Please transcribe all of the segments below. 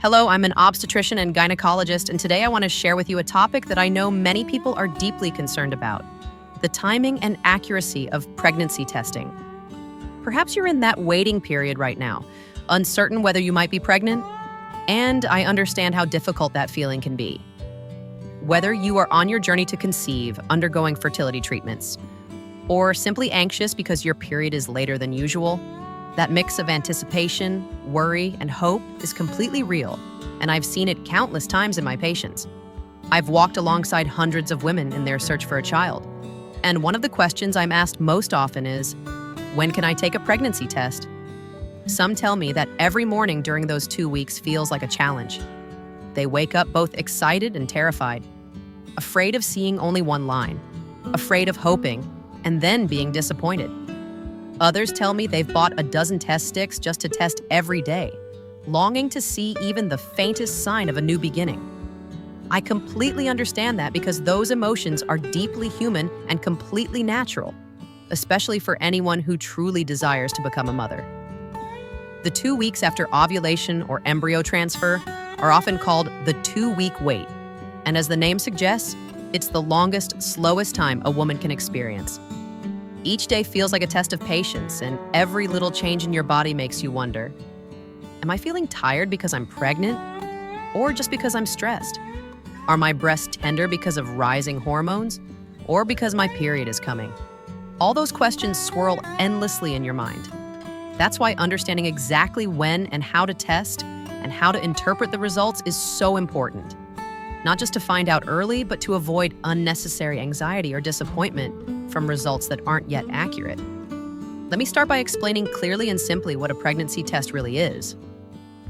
Hello, I'm an obstetrician and gynecologist, and today I want to share with you a topic that I know many people are deeply concerned about: the timing and accuracy of pregnancy testing. Perhaps you're in that waiting period right now, uncertain whether you might be pregnant, and I understand how difficult that feeling can be. Whether you are on your journey to conceive, undergoing fertility treatments, or simply anxious because your period is later than usual, that mix of anticipation, worry, and hope is completely real, and I've seen it countless times in my patients. I've walked alongside hundreds of women in their search for a child, and one of the questions I'm asked most often is, when can I take a pregnancy test? Some tell me that every morning during those 2 weeks feels like a challenge. They wake up both excited and terrified, afraid of seeing only one line, afraid of hoping, and then being disappointed. Others tell me they've bought a dozen test sticks just to test every day, longing to see even the faintest sign of a new beginning. I completely understand that because those emotions are deeply human and completely natural, especially for anyone who truly desires to become a mother. The 2 weeks after ovulation or embryo transfer are often called the 2-week wait, and as the name suggests, it's the longest, slowest time a woman can experience. Each day feels like a test of patience, and every little change in your body makes you wonder, am I feeling tired because I'm pregnant, or just because I'm stressed? Are my breasts tender because of rising hormones, or because my period is coming? All those questions swirl endlessly in your mind. That's why understanding exactly when and how to test and how to interpret the results is so important. Not just to find out early, but to avoid unnecessary anxiety or disappointment from results that aren't yet accurate. Let me start by explaining clearly and simply what a pregnancy test really is.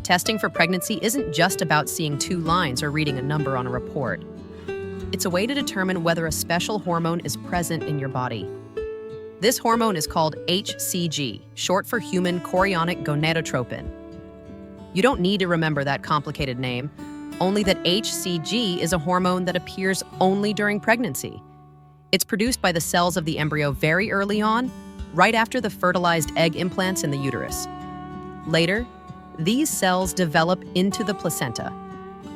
Testing for pregnancy isn't just about seeing 2 lines or reading a number on a report. It's a way to determine whether a special hormone is present in your body. This hormone is called HCG, short for human chorionic gonadotropin. You don't need to remember that complicated name, only that HCG is a hormone that appears only during pregnancy. It's produced by the cells of the embryo very early on, right after the fertilized egg implants in the uterus. Later, these cells develop into the placenta,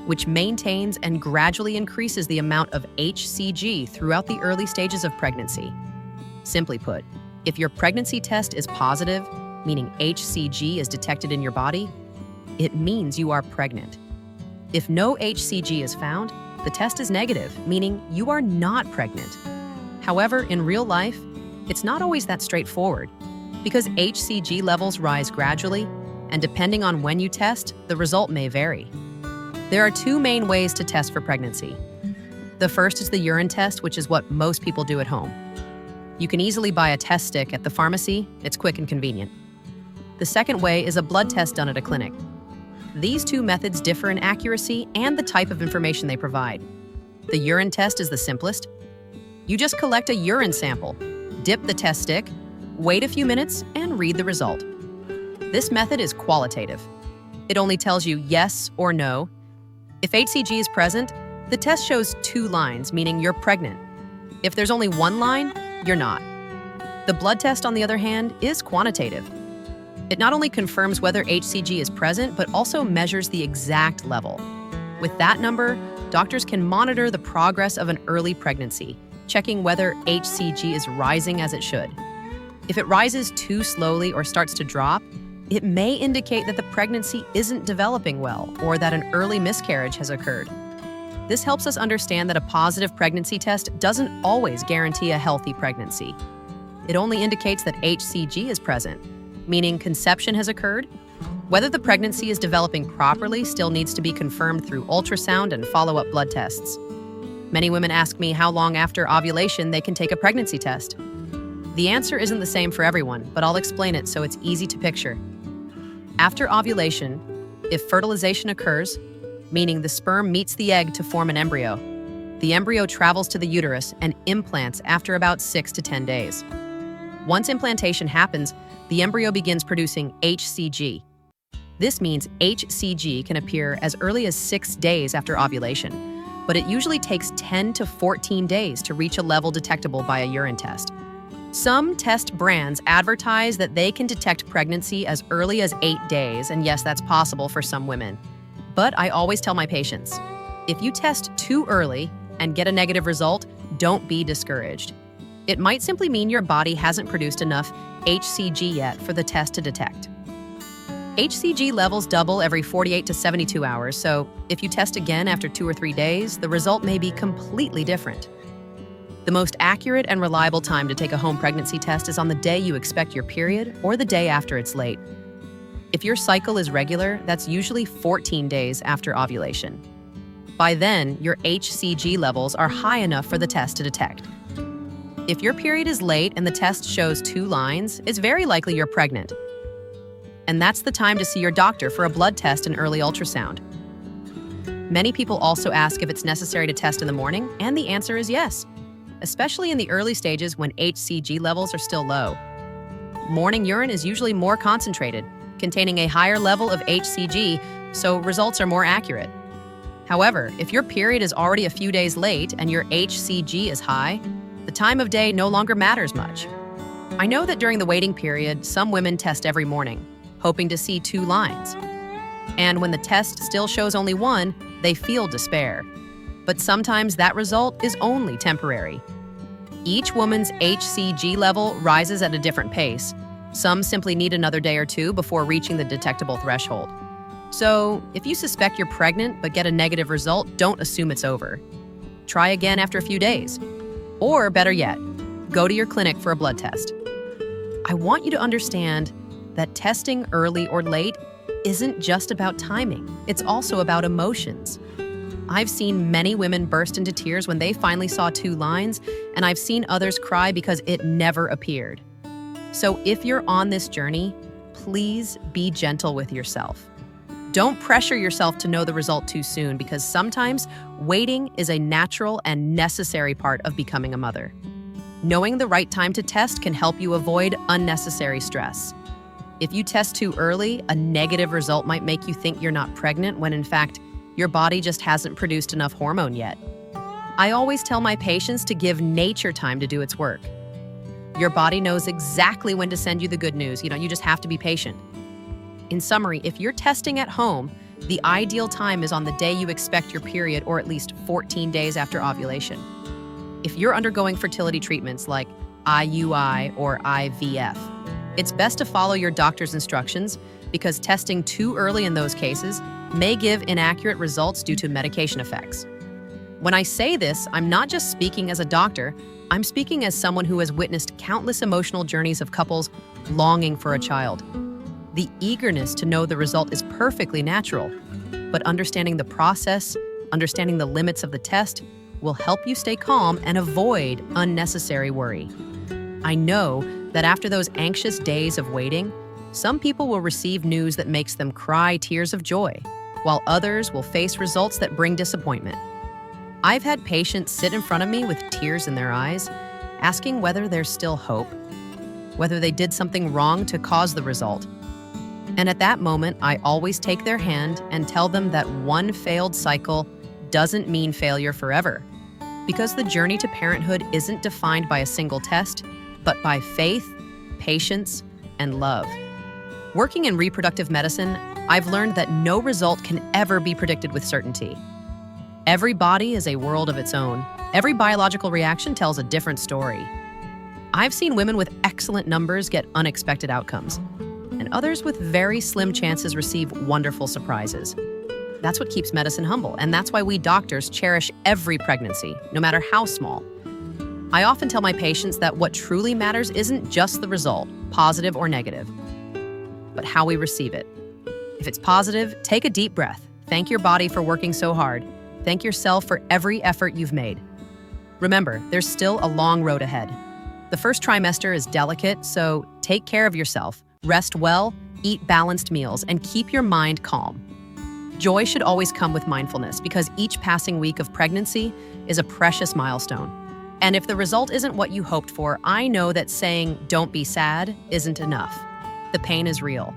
which maintains and gradually increases the amount of HCG throughout the early stages of pregnancy. Simply put, if your pregnancy test is positive, meaning HCG is detected in your body, it means you are pregnant. If no HCG is found, the test is negative, meaning you are not pregnant. However, in real life, it's not always that straightforward, because HCG levels rise gradually, and depending on when you test, the result may vary. There are 2 main ways to test for pregnancy. The first is the urine test, which is what most people do at home. You can easily buy a test stick at the pharmacy. It's quick and convenient. The second way is a blood test done at a clinic. These 2 methods differ in accuracy and the type of information they provide. The urine test is the simplest. You just collect a urine sample, dip the test stick, wait a few minutes, and read the result. This method is qualitative. It only tells you yes or no. If HCG is present, the test shows 2 lines, meaning you're pregnant. If there's only 1 line, you're not. The blood test, on the other hand, is quantitative. It not only confirms whether HCG is present, but also measures the exact level. With that number, doctors can monitor the progress of an early pregnancy, checking whether HCG is rising as it should. If it rises too slowly or starts to drop, it may indicate that the pregnancy isn't developing well or that an early miscarriage has occurred. This helps us understand that a positive pregnancy test doesn't always guarantee a healthy pregnancy. It only indicates that HCG is present, meaning conception has occurred. Whether the pregnancy is developing properly still needs to be confirmed through ultrasound and follow-up blood tests. Many women ask me how long after ovulation they can take a pregnancy test. The answer isn't the same for everyone, but I'll explain it so it's easy to picture. After ovulation, if fertilization occurs, meaning the sperm meets the egg to form an embryo, the embryo travels to the uterus and implants after about 6 to 10 days. Once implantation happens, the embryo begins producing HCG. This means HCG can appear as early as 6 days after ovulation, but it usually takes 10 to 14 days to reach a level detectable by a urine test. Some test brands advertise that they can detect pregnancy as early as 8 days, and yes, that's possible for some women. But I always tell my patients, if you test too early and get a negative result, don't be discouraged. It might simply mean your body hasn't produced enough HCG yet for the test to detect. HCG levels double every 48 to 72 hours, so if you test again after 2 or 3 days, the result may be completely different. The most accurate and reliable time to take a home pregnancy test is on the day you expect your period or the day after it's late. If your cycle is regular, that's usually 14 days after ovulation. By then, your HCG levels are high enough for the test to detect. If your period is late and the test shows 2 lines, it's very likely you're pregnant. And that's the time to see your doctor for a blood test and early ultrasound. Many people also ask if it's necessary to test in the morning, and the answer is yes, especially in the early stages when HCG levels are still low. Morning urine is usually more concentrated, containing a higher level of HCG, so results are more accurate. However, if your period is already a few days late and your HCG is high, the time of day no longer matters much. I know that during the waiting period, some women test every morning, hoping to see 2 lines. And when the test still shows only 1, they feel despair. But sometimes that result is only temporary. Each woman's HCG level rises at a different pace. Some simply need another day or 2 before reaching the detectable threshold. So, if you suspect you're pregnant but get a negative result, don't assume it's over. Try again after a few days. Or better yet, go to your clinic for a blood test. I want you to understand that testing early or late isn't just about timing. It's also about emotions. I've seen many women burst into tears when they finally saw 2 lines, and I've seen others cry because it never appeared. So if you're on this journey, please be gentle with yourself. Don't pressure yourself to know the result too soon, because sometimes waiting is a natural and necessary part of becoming a mother. Knowing the right time to test can help you avoid unnecessary stress. If you test too early, a negative result might make you think you're not pregnant when in fact, your body just hasn't produced enough hormone yet. I always tell my patients to give nature time to do its work. Your body knows exactly when to send you the good news. You just have to be patient. In summary, if you're testing at home, the ideal time is on the day you expect your period or at least 14 days after ovulation. If you're undergoing fertility treatments like IUI or IVF, it's best to follow your doctor's instructions because testing too early in those cases may give inaccurate results due to medication effects. When I say this, I'm not just speaking as a doctor, I'm speaking as someone who has witnessed countless emotional journeys of couples longing for a child. The eagerness to know the result is perfectly natural, but understanding the process, understanding the limits of the test, will help you stay calm and avoid unnecessary worry. I know that after those anxious days of waiting, some people will receive news that makes them cry tears of joy, while others will face results that bring disappointment. I've had patients sit in front of me with tears in their eyes, asking whether there's still hope, whether they did something wrong to cause the result. And at that moment, I always take their hand and tell them that one failed cycle doesn't mean failure forever, because the journey to parenthood isn't defined by a single test, but by faith, patience, and love. Working in reproductive medicine, I've learned that no result can ever be predicted with certainty. Every body is a world of its own. Every biological reaction tells a different story. I've seen women with excellent numbers get unexpected outcomes, and others with very slim chances receive wonderful surprises. That's what keeps medicine humble, and that's why we doctors cherish every pregnancy, no matter how small. I often tell my patients that what truly matters isn't just the result, positive or negative, but how we receive it. If it's positive, take a deep breath. Thank your body for working so hard. Thank yourself for every effort you've made. Remember, there's still a long road ahead. The first trimester is delicate, so take care of yourself. Rest well, eat balanced meals, and keep your mind calm. Joy should always come with mindfulness because each passing week of pregnancy is a precious milestone. And if the result isn't what you hoped for, I know that saying, "don't be sad," isn't enough. The pain is real.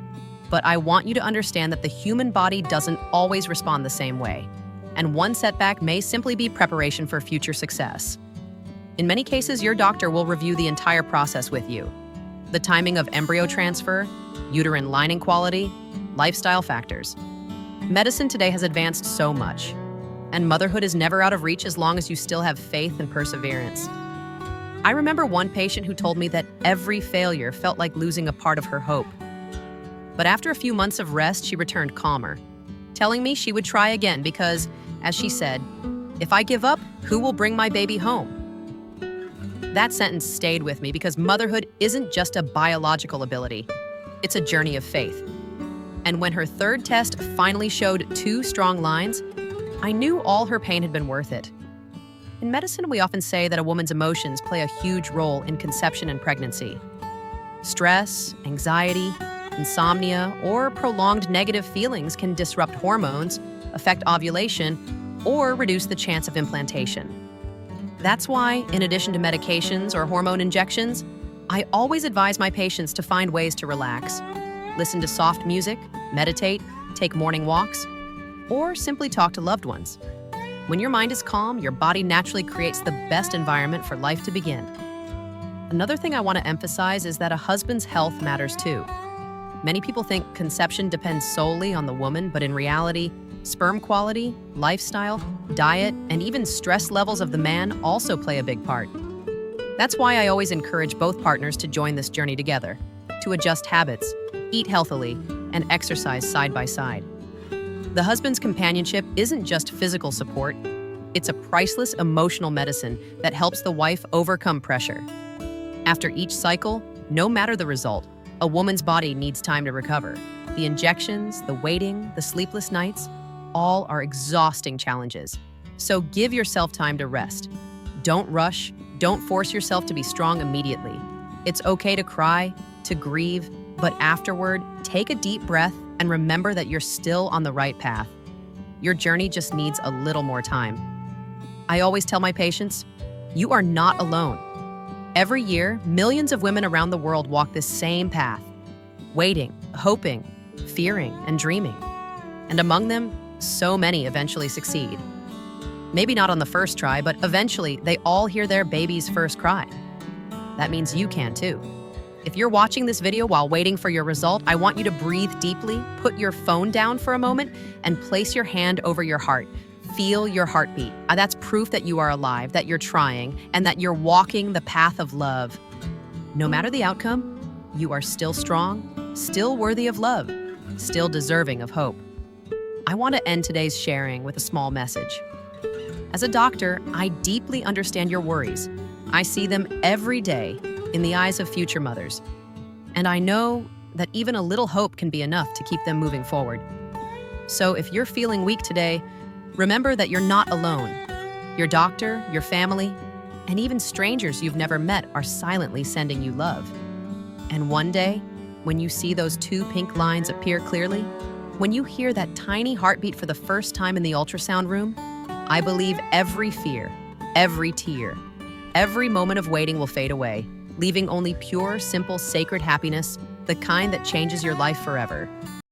But I want you to understand that the human body doesn't always respond the same way. And one setback may simply be preparation for future success. In many cases, your doctor will review the entire process with you. The timing of embryo transfer, uterine lining quality, lifestyle factors. Medicine today has advanced so much, and motherhood is never out of reach as long as you still have faith and perseverance. I remember one patient who told me that every failure felt like losing a part of her hope. But after a few months of rest, she returned calmer, telling me she would try again because, as she said, "If I give up, who will bring my baby home?" That sentence stayed with me because motherhood isn't just a biological ability, it's a journey of faith. And when her third test finally showed 2 strong lines, I knew all her pain had been worth it. In medicine, we often say that a woman's emotions play a huge role in conception and pregnancy. Stress, anxiety, insomnia, or prolonged negative feelings can disrupt hormones, affect ovulation, or reduce the chance of implantation. That's why, in addition to medications or hormone injections, I always advise my patients to find ways to relax. Listen to soft music, meditate, take morning walks, or simply talk to loved ones. When your mind is calm, your body naturally creates the best environment for life to begin. Another thing I want to emphasize is that a husband's health matters too. Many people think conception depends solely on the woman, but in reality, sperm quality, lifestyle, diet, and even stress levels of the man also play a big part. That's why I always encourage both partners to join this journey together, to adjust habits, eat healthily, and exercise side by side. The husband's companionship isn't just physical support, it's a priceless emotional medicine that helps the wife overcome pressure. After each cycle, no matter the result, a woman's body needs time to recover. The injections, the waiting, the sleepless nights, all are exhausting challenges. So give yourself time to rest. Don't rush, don't force yourself to be strong immediately. It's okay to cry, to grieve, but afterward, take a deep breath and remember that you're still on the right path. Your journey just needs a little more time. I always tell my patients, you are not alone. Every year, millions of women around the world walk this same path, waiting, hoping, fearing, and dreaming. And among them, so many eventually succeed. Maybe not on the first try, but eventually they all hear their baby's first cry. That means you can too. If you're watching this video while waiting for your result, I want you to breathe deeply, put your phone down for a moment, and place your hand over your heart. Feel your heartbeat. That's proof that you are alive, that you're trying, and that you're walking the path of love. No matter the outcome, you are still strong, still worthy of love, still deserving of hope. I want to end today's sharing with a small message. As a doctor, I deeply understand your worries. I see them every day in the eyes of future mothers. And I know that even a little hope can be enough to keep them moving forward. So if you're feeling weak today, remember that you're not alone. Your doctor, your family, and even strangers you've never met are silently sending you love. And one day, when you see those 2 pink lines appear clearly, when you hear that tiny heartbeat for the first time in the ultrasound room, I believe every fear, every tear, every moment of waiting will fade away, leaving only pure, simple, sacred happiness, the kind that changes your life forever.